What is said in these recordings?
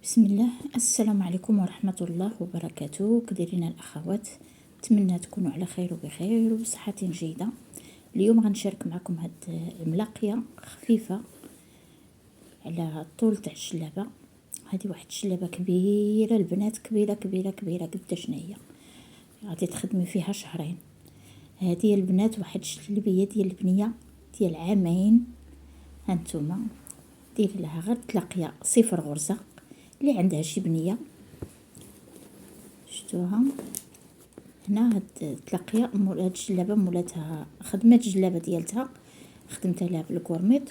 بسم الله. السلام عليكم ورحمة الله وبركاته. كديرين الأخوات؟ نتمنى تكونوا على خير وبخير وبصحة جيدة. اليوم غنشارك معكم هاد الملاقية خفيفة على طول تاع الجلابة. هذه واحد الجلابة كبيرة البنات، كبيرة كبيرة كبيرة قداش هي، غادي تخدمي فيها شهرين. هذه البنات واحد الجلبية ديال البنية ديال عامين. هانتوما ديري لها غير تلاقية صفر غرزة. اللي عندها شي بنيه شفتوها هنا، هاد التلاقيه مول هاد الجلابه مولاتها خدمات الجلابه ديالتها، خدمتها لها بالكورميط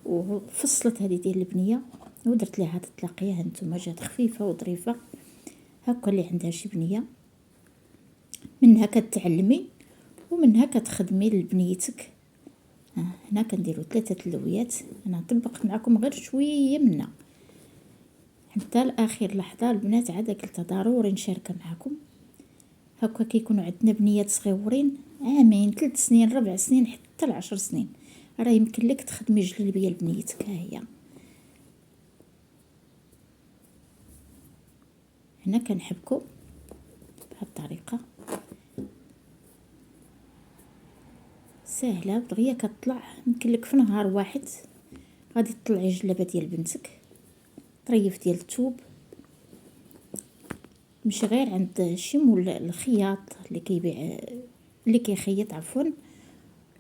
وفصلت هذه ديال البنيه ودرت لها هاد التلاقيه. هانتوما جات خفيفه وظريفه هكا. اللي عندها شي بنيه منها كتعلمي ومنها كتخدمي لبنيتك. هنا كنديروا 3 اللويات. انا طبقت معكم غير شويه منها حتى لاخر لحظه البنات، عاد قلت ضروري نشاركها معكم. هكا كيكونوا عندنا بنيات صغيورين عامين 3 سنين 4 سنين حتى 10 سنين، راه يمكن لك تخدمي جلبيه لبنيتك. ها هي هنا كنحبكو بهذه الطريقه سهله دغيا كتطلع. يمكن لك في نهار واحد غادي تطلعي جلابه ديال بنتك. طريف ديال الثوب، مش غير عند شي مول الخياط اللي كيبيع اللي كيخيط عفوا،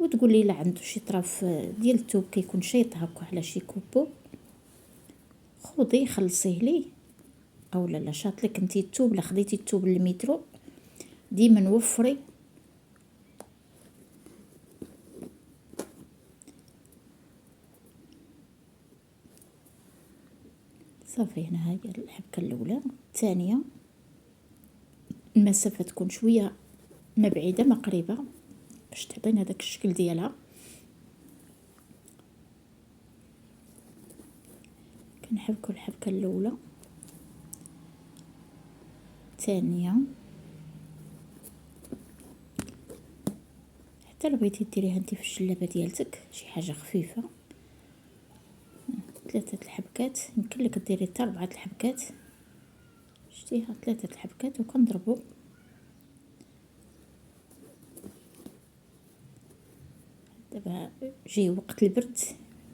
وتقولي لا عنده شي طرف ديال الثوب كيكون شيط هكا على شي كوبو، خذي خلصيه ليه. او لا شاطلك انتي الثوب، لا خديتي الثوب المترو ديما وفري صافي. هنا هي الحبكه الاولى. الثانيه المسافه تكون شويه ما بعيده ما قريبه باش تعطينا داك الشكل ديالها. كنحبكوا الحبكه الاولى، الثانيه، حتى لو بغيتي ديريها انت في الجلابه ديالتك شي حاجه خفيفه. 3 الحبكات، يمكن لك ديري حتى 4 الحبكات. شتيها 3 الحبكات وكنضربوا. دابا جاي وقت البرد،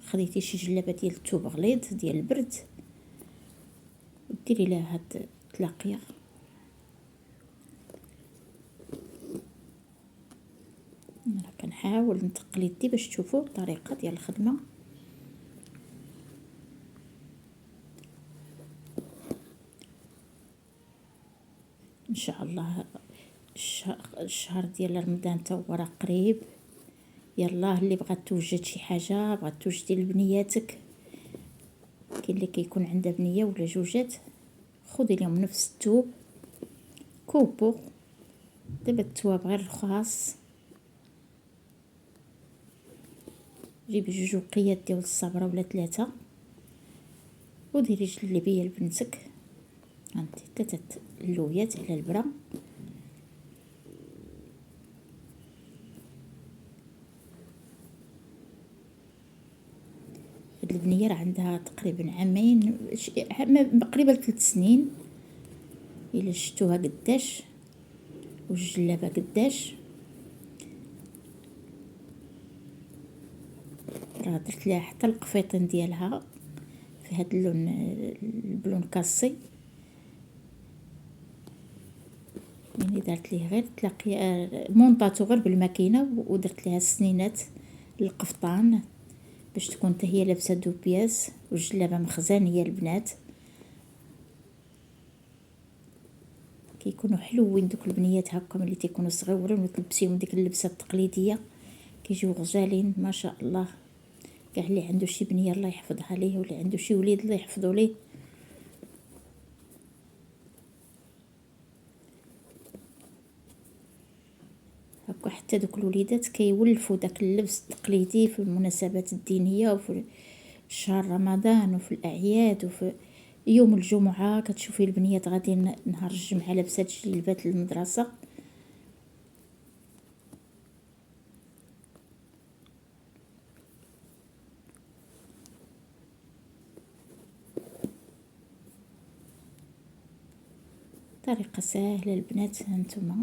خديتي شي جلابه ديال الثوب غليظ ديال البرد وديري لها هاد التلاقيه. انا كنحاول نتقل يدي باش تشوفوا الطريقه ديال الخدمه. ان شاء الله الشهر ديال رمضان تا هو راه قريب. يلا اللي بغات توجد شي حاجه، بغات توجدي لبنياتك، كاين اللي كيكون عندها بنيه ولا جوجات، خذي لهم نفس الثوب كوبو. دابا الثواب غير رخاص، جيبي 2 وقيات ديال الصبره ولا 3 وديري جلبيه لبنتك. هانتي 3 اللويات على البرا. هاد البنيه راه عندها تقريبا عامين قريبه ل3 سنين. الا شفتوها قداش والجلابه قداش، راه درت لها حتى القفيطين ديالها في هاد اللون البلون كاسي. يعني درت ليه غير تلاقي مونطاتو غير بالماكينه ودرت لها السنينات القفطان باش تكون حتى هي لابسه دوبياس والجلابه مخزانيه البنات. كيكونوا حلوين دوك البنيات هكا ملي تيكونوا صغيورين وتلبسيهم ديك اللبسه التقليديه كيجيو غزالين ما شاء الله. كاع اللي عنده شي بنيه الله يحفظها ليه، واللي عنده شي وليد الله يحفظه ليه. هكا حتى دوك الوليدات كيولفوا داك اللبس التقليدي في المناسبات الدينيه وفي شهر رمضان وفي الاعياد وفي يوم الجمعه. كتشوفي البنيات غادي نهار الجمعه لابسه جلبات المدرسه. طريقة سهلة البنات هانتوما.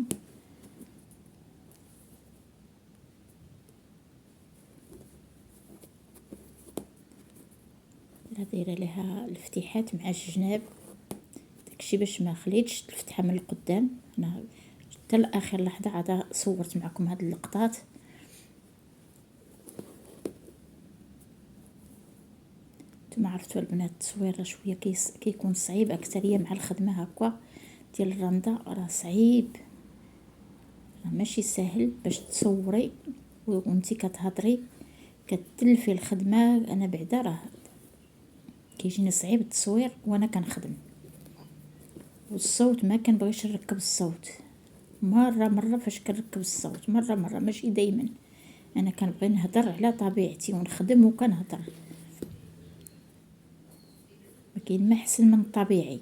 دايره لها الفتيحات مع الجناب داكشي باش ما خليتش الفتحه من القدام. انا حتى لاخر لحظه عاد صورت معكم هاد اللقطات. نتوما عرفتوا البنات التصوير راه شويه كيكون صعيب اكثريه مع الخدمه هكا ديال الرنده، راه صعيب، راه ماشي سهل باش تصوري وانتي كتهضري كتلفي الخدمه. انا بعدا راه كيجيني صعيب التصوير وانا كنخدم، والصوت ما كنبغيش نركب الصوت. مره فاش كنركب الصوت مره ماشي دايما، انا كنبغي نهضر على طبيعتي ونخدم وكنهضر، ما كاين ما احسن من الطبيعي.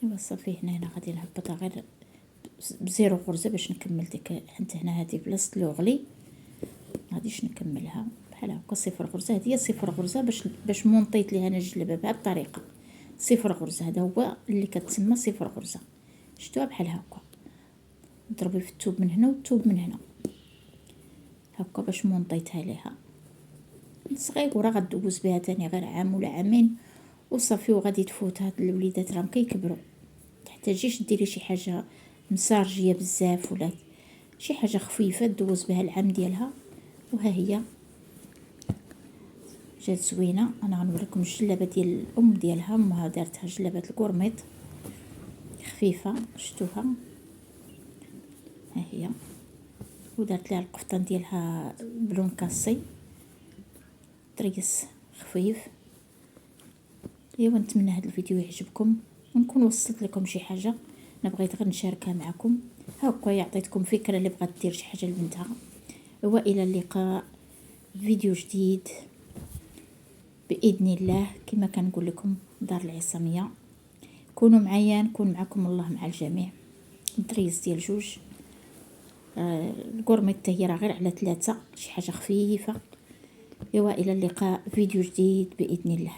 ايوا صافي هنا غادي نهبطها غير بزيرو غرزه باش نكمل ديك حنت هنا هذه بلاصه لوغلي غاديش نكملها بحال هكا صفر غرزه. هذه صفر غرزه باش مونطيت ليها انا الجلابه بهذه الطريقه. صفر غرزه هذا هو اللي كتسمى صفر غرزه. شفتوها بحال هكا، ضربي في الثوب من هنا والثوب من هنا هكا باش مونطيتها ليها صغيره. غدوز بها تاني غير عام ولا عامين وصافي وغادي تفوت. هاد الوليدات راهم كيكبروا، تحتاجيش ديري شي حاجه مسارجيه بزاف ولا شي حاجه خفيفه دوز بها العام ديالها. وها هي جات زوينه. انا غنوريكم الجلابه ديال الام ديالها، امها دارتها جلابه الكورميط خفيفه، شفتوها ها هي، ودارت لها القفطان ديالها بلون كاسي طريس خفيف. ايوا نتمنى هذا الفيديو يعجبكم ونكون وصلت لكم شي حاجه انا بغيت غير نشاركها معكم. هاكا عطيتكم فكره اللي بغات دير شي حاجه لبنتها. والى اللقاء فيديو جديد باذن الله. كما كنقول لكم دار العصاميه، كونوا معايا نكون معكم، الله مع الجميع. الدريس ديال جوج الكورميط حتى هي راه غير على 3 شي حاجه خفيفه. والى اللقاء فيديو جديد باذن الله.